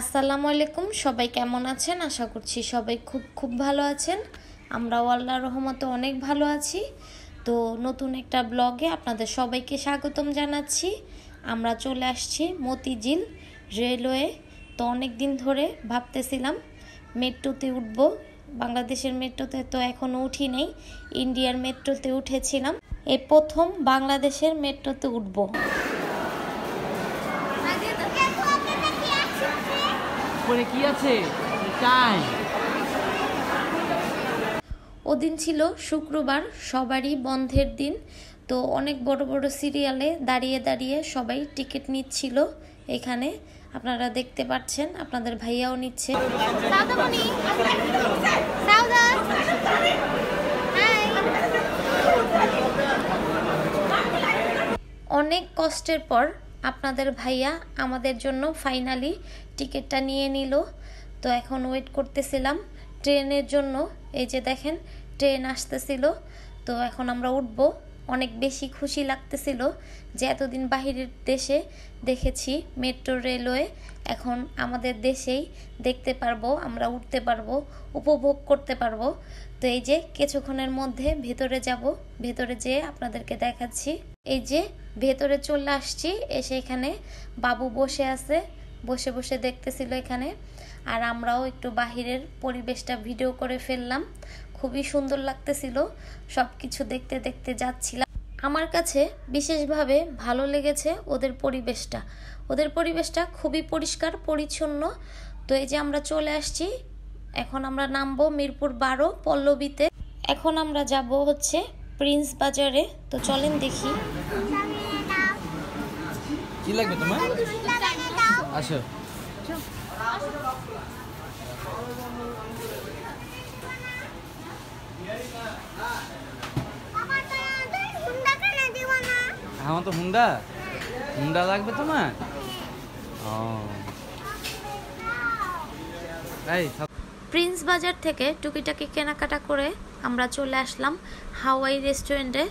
আসসালামু আলাইকুম, সবাই কেমন আছেন? আশা করছি সবাই খুব খুব ভালো আছেন। আমরাও আল্লাহর রহমতে অনেক ভালো আছি। তো নতুন একটা ব্লগে আপনাদের সবাইকে স্বাগতম জানাচ্ছি। আমরা চলে আসছি মতিঝিল রেলওয়ে। তো অনেক দিন ধরে ভাবতেছিলাম মেট্রোতে উঠব। বাংলাদেশের মেট্রোতে তো এখনও উঠি নাই, ইন্ডিয়ার মেট্রোতে উঠেছিলাম। এই প্রথম বাংলাদেশের মেট্রোতে উঠব। কি আছে টাইম? ওদিন ছিল শুক্রবার, সবারই বন্ধের দিন। তো অনেক বড় বড় সিরিয়ালে দাঁড়িয়ে দাঁড়িয়ে সবাই টিকিট নিচ্ছিল। এখানে আপনারা দেখতে পাচ্ছেন, আপনাদের ভাইয়াও নিচ্ছে। অনেক কষ্টের পর আপনাদের ভাইয়া আমাদের জন্য ফাইনালি টিকিটটা নিয়ে নিল। তো এখন ওয়েট করতেছিলাম ট্রেনের জন্য। এই যে দেখেন ট্রেন আসতেছিল। তো এখন আমরা উঠব। অনেক বেশি খুশি লাগতেছিল যে এতদিন বাহিরের দেশে দেখেছি মেট্রো রেলওয়ে, এখন আমাদের দেশেই দেখতে পারবো, আমরা উঠতে পারবো, উপভোগ করতে পারবো। তো এই যে কিছুক্ষণের মধ্যে ভেতরে যাব, ভেতরে যেয়ে আপনাদেরকে দেখাচ্ছি। এই যে ভেতরে চলে আসছি, এসে এখানে বাবু বসে আছে, বসে বসে দেখতেছিল এখানে। আর আমরাও একটু বাহিরের পরিবেশটা ভিডিও করে ফেললাম। খুবই সুন্দর লাগতেছিল, সব কিছু দেখতে দেখতে যাচ্ছিলাম। আমার কাছে বিশেষভাবে ভালো লেগেছে ওদের পরিবেশটা। ওদের পরিবেশটা খুবই পরিষ্কার পরিচ্ছন্ন। তো এই যে আমরা চলে আসছি, এখন আমরা নামবো মিরপুর 12 পল্লবীতে। এখন আমরা যাব হচ্ছে প্রিন্স বাজারে। তো চলেন দেখি কি লাগবে তোমার। আসো। আমার তো হুন্ডা হুন্ডা লাগবে তোমার। প্রিন্স বাজার থেকে টুকিটাকি কেনাকাটা করে আমরা চলে আসলাম হাওয়াই রেস্টুরেন্টে।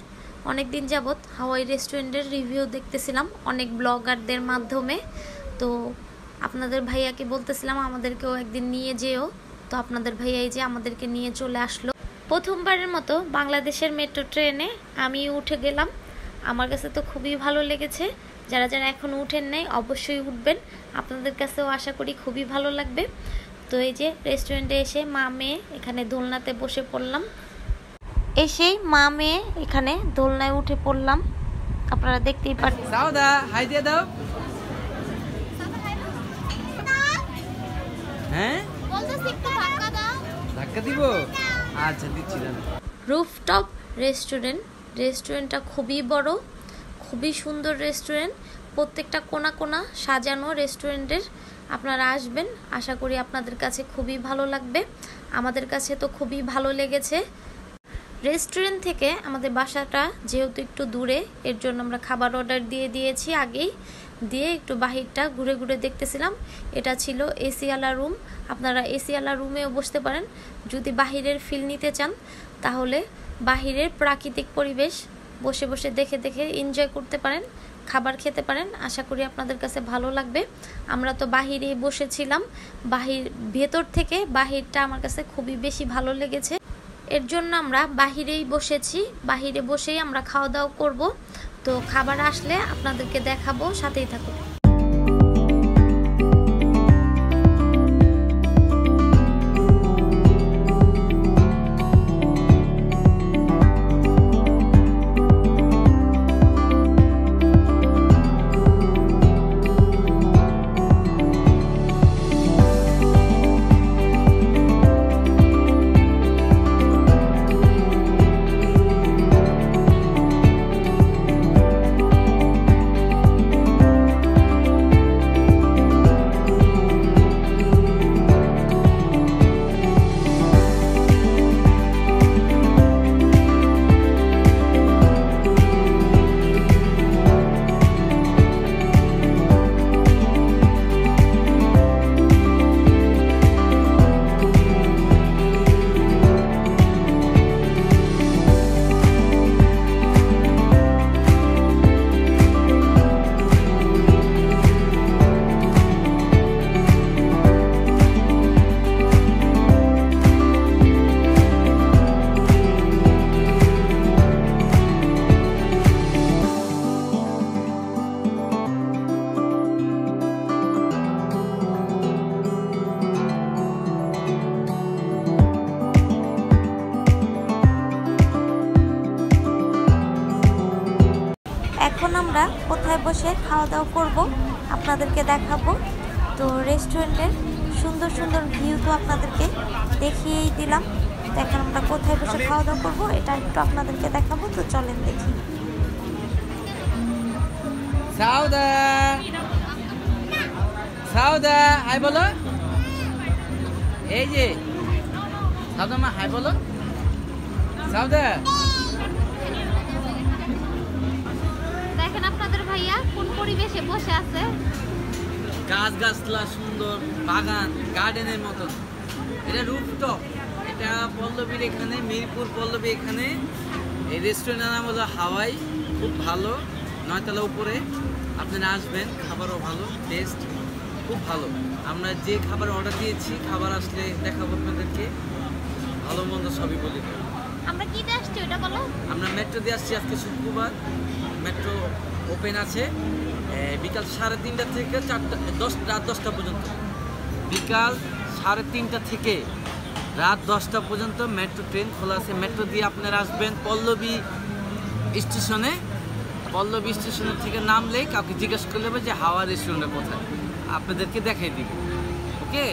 অনেকদিন যাবত হাওয়াই রেস্টুরেন্টের রিভিউ দেখতেছিলাম অনেক ব্লগারদের মাধ্যমে। তো আপনাদের ভাইয়াকে বলতেছিলাম আমাদেরকেও একদিন নিয়ে যেও। তো আপনাদের ভাইয়া এই যে আমাদেরকে নিয়ে চলে আসলো। প্রথমবারের মতো বাংলাদেশের মেট্রো ট্রেনে আমি উঠে গেলাম। আমার কাছে তো খুবই ভালো লেগেছে। যারা যারা এখনও উঠেন নাই অবশ্যই উঠবেন, আপনাদের কাছেও আশা করি খুবই ভালো লাগবে। তো এই যে রেস্টুরেন্টে এসে মা মেয়ে এখানে দোলনাতে বসে পড়লাম। এসেই মা মেয়ে এখানে দোলনায় উঠে পড়লাম, আপনারা দেখতেই পাচ্ছেন। সাউদা হাই দিয়ে দাও। হ্যাঁ ধাক্কা দিব। আচ্ছা দিচ্ছি। Rooftop restaurant. রেস্টুরেন্টটা খুবই বড়, খুবই সুন্দর রেস্টুরেন্ট। প্রত্যেকটা কোণা কোণা সাজানো রেস্টুরেন্টের। আপনারা আসবেন, আশা করি আপনাদের কাছে খুবই ভালো লাগবে। আমাদের কাছে তো খুবই ভালো লেগেছে। রেস্টুরেন্ট থেকে আমাদের বাসাটা যেহেতু একটু দূরে, এর জন্য আমরা খাবার অর্ডার দিয়ে দিয়েছি আগেই। দিয়ে একটু বাহিরটা ঘুরে ঘুরে দেখতেছিলাম। এটা ছিল এসিওয়ালা রুম। আপনারা এসিওয়ালা রুমেও বসতে পারেন। যদি বাহিরের ফিল নিতে চান তাহলে বাহিরের প্রাকৃতিক পরিবেশ বসে বসে দেখে দেখে এনজয় করতে পারেন, খাবার খেতে পারেন। আশা করি আপনাদের কাছে ভালো লাগবে। আমরা তো বাহিরেই বসেছিলাম। ভেতর থেকে বাহিরটা আমার কাছে খুবই বেশি ভালো লেগেছে, এর জন্য আমরা বাহিরেই বসেছি। বাহিরে বসেই আমরা খাওয়া দাওয়া করব। তো খাবার আসলে আপনাদেরকে দেখাবো, সাথেই থাকুন। খাওয়া দাওয়া করব, আপনাদেরকে দেখাবো। তো রেস্টুরেন্টের সুন্দর সুন্দর ভিউ তো আপনাদেরকে দেখিয়েই দিলাম। তো এখন আমরা কোথায় বসে খাওয়া দাওয়া করবো এটা একটু আপনাদেরকে দেখাবো। তো চলেন দেখি। সাউদা, সাউদা হাই বলো। এই যে সাউদা মা হাই বলো। সাউদা দেখেন আপনাদের ভাইয়া কোন পরিবেশে বসে আছে। গাছ গাছলা সুন্দর বাগান, গার্ডেনের মতন। এটা রুফটপ, এটা পল্লবীর এখানে, মিরপুর পল্লবী এখানে। এই রেস্টুরেন্টের নাম হলো হাওয়াই। খুব ভালো, 9 তলা উপরে। আপনারা আসবেন, খাবারও ভালো, টেস্ট খুব ভালো। আমরা যে খাবার অর্ডার দিয়েছি, খাবার আসলে দেখাবো আপনাদেরকে। ভালো মন্দ সবই বলি। আমরা কিতে আসছি ওটা বলো। আমরা মেট্রো দিয়ে আসছি, আজকে শুক্রবার। মেট্রো ওপেন আছে বিকাল 3:30 থেকে রাত 10টা পর্যন্ত। বিকাল 3:30 থেকে রাত 10টা পর্যন্ত মেট্রো ট্রেন খোলা আছে। মেট্রো দিয়ে আপনারা আসবেন পল্লবী স্টেশনে। পল্লবী স্টেশনের থেকে নামলেই কাউকে জিজ্ঞেস করলে হবে যে হাওয়া রেস্টুরেন্টের কোথায়, আপনাদেরকে দেখাই দিবে। ওকে,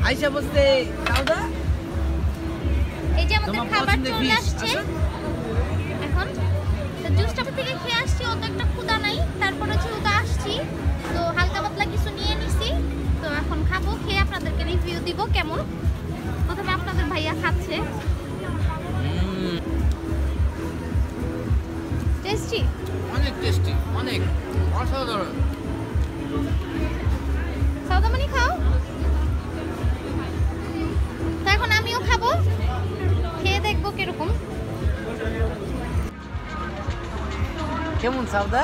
আইসা বসতে সাউদা। এই যে আমাদের খাবার চলে আসছে এখন। তো জুসটা থেকে খেয়ে আসছি, অত একটা ক্ষুধা নাই। তারপরে যেহেতু আসছি তো হালকা পাতলা কিছু নিয়ে নিছি। তো এখন খাবো, খেয়ে আপনাদেরকে রিভিউ দিব কেমন। প্রথমে আপনাদের ভাইয়া খাচ্ছে। টেস্টি, অনেক টেস্টি, অনেক অসাধারণ। সাউদামণি খাও। তো এখন আমিও খাবো, খেয়ে দেখবো কিরকম। কেমন সাউদা?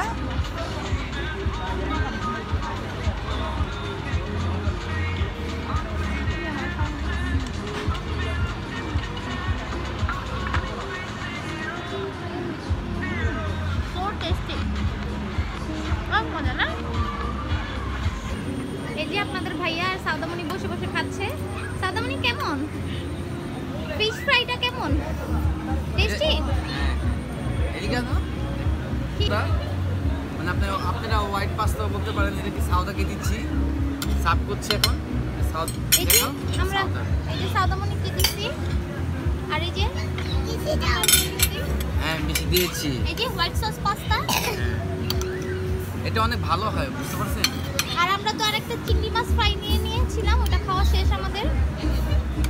মজা না? এই যে আপনাদের ভাইয়া আর সাউদামণি বসে বসে খাচ্ছে। সাউদামণি কেমন? ফিশ ফ্রাইটা কেমন? টেস্টি? এদিকে না মানে আপনারা হোয়াইট পাস্তা বলতে পারেন। এটা কি সাউদাকে দিচ্ছি, সার্ভ করছি এখন। এই যে আমরা এই যে সাউদামণি কি দিচ্ছি, আর এই যে হ্যাঁ বেশি দিয়েছি। এই যে হোয়াইট সস পাস্তা, এটা অনেক ভালো হয়, বুঝতে পারছেন। আর আমরা তো আরেকটা চিংড়ি মাছ ফ্রাই নিয়েছিলাম, ওটা খাওয়া শেষ আমাদের।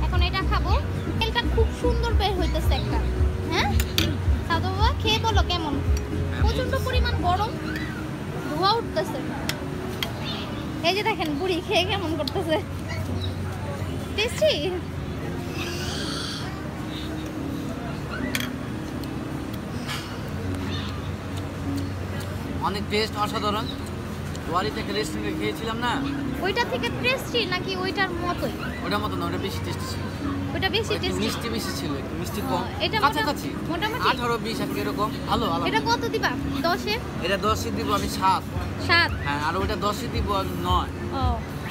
এখন এটা খাবো। তেলটা খুব সুন্দর বের হইতেছে একটা। হ্যাঁ সাউদা বাবা, খেয়ে বলো কেমন। প্রচন্ড পরিমাণ গরম, ধোঁয়া উঠতেছে। এই যে দেখেন বুড়ি খেয়ে কেমন করতেছে। টেস্টি? অনেক টেস্ট, অসাধারণ। ওয়ারি থেকে রেস্টুরেন্টে খেয়েছিলাম না, ওইটা থেকে টেস্টি নাকি ওইটার মতোই? ওটার মতো না, ওটা বেশি টেস্টি ছিল। ওটা বেশি টেস্টি, মিষ্টি বেশি ছিল, একটু মিষ্টি কম। এটা কাছাকাছি মোটামুটি 18-20 আর এরকম। ভালো ভালো। এটা কত দিবা? 10-এ? এটা 10 দিব আমি 7। হ্যাঁ, আর ওটা 10 দিব আমি 9। ও,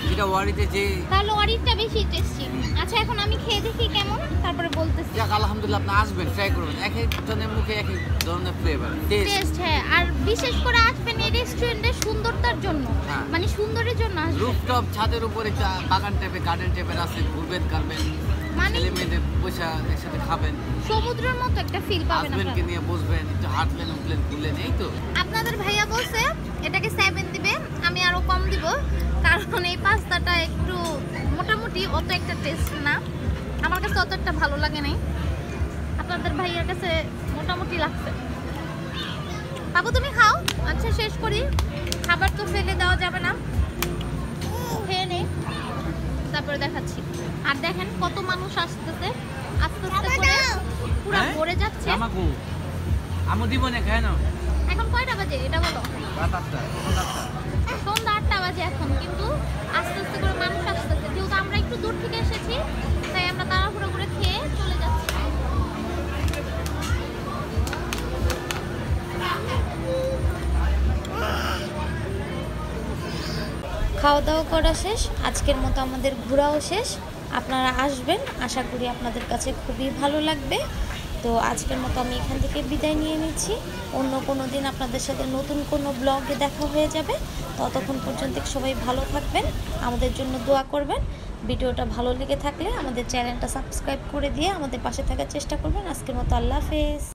যেটা ওয়ারিতে যে, তাহলে ওয়ারিটা বেশি টেস্টি। আচ্ছা এখন আমি খেয়ে দেখি কেমন, তারপরে বলতেছি। যাক আলহামদুলিল্লাহ, আপনি আসবেন, ট্রাই করবেন। এক একজনের মুখে এক এক ধরনের ফ্লেভার টেস্ট। হ্যাঁ, আর বিশেষ করে আসবেন এই রেস্টুরেন্টের সুন্দরতার জন্য, হ্যাঁ। মানে সুন্দরের জন্য আসবেন। রুফটপ ছাদের উপরে বাগান টাইপের, গার্ডেন টাইপের আছে, ঘুরবেন কারবেন, মানে ছেলে মেয়েদের বসে একসাথে খাবেন, সমুদ্রের মতো একটা ফিল পাবেন হাজবেন্ডকে আপনারা। নিয়ে বসবেন, একটু হাঁটলেন, উঠলেন, ঘুরলেন, এই তো। আপনাদের ভাইয়া বলছে এটাকে 7 দিবে, আমি আরো কম দিব, কারণ এই পাস্তাটা একটু মোটামুটি অত একটা টেস্ট না। আমার কাছে অত একটা ভালো লাগে নাই, আপনাদের ভাইয়ার কাছে মোটামুটি লাগছে। বাবু তুমি খাও। আচ্ছা শেষ করি, খাবার তো ফেলে দেওয়া যাবে না, খেয়ে নে, তারপরে দেখাচ্ছি। আর দেখেন কত মানুষ আসতেছে, আস্তে আস্তে করে পুরো ভরে যাচ্ছে। আমাকু আমু দিব না, খায় না। এখন কয়টা বাজে এটা বলো? রাত 8টা। সন্ধ্যা 8টা বাজে এখন, কিন্তু আস্তে আস্তে করে মানুষ আসতেছে। যেহেতু আমরা একটু দূর থেকে এসেছি, তাই আমরা তাড়াহুড়ো করে খেয়ে চলে যাচ্ছি। খাওয়া দাওয়া করা শেষ, আজকের মতো আমাদের ঘোরাও শেষ। আপনারা আসবেন, আশা করি আপনাদের কাছে খুবই ভালো লাগবে। তো আজকের মতো আমি এখান থেকে বিদায় নিয়ে নিচ্ছি। অন্য কোনো দিন আপনাদের সাথে নতুন কোনো ব্লগে দেখা হয়ে যাবে। ততক্ষণ পর্যন্ত সবাই ভালো থাকবেন, আমাদের জন্য দোয়া করবেন। ভিডিওটা ভালো লেগে থাকলে আমাদের চ্যানেলটা সাবস্ক্রাইব করে দিয়ে আমাদের পাশে থাকার চেষ্টা করবেন। আজকের মতো আল্লাহ হাফেজ।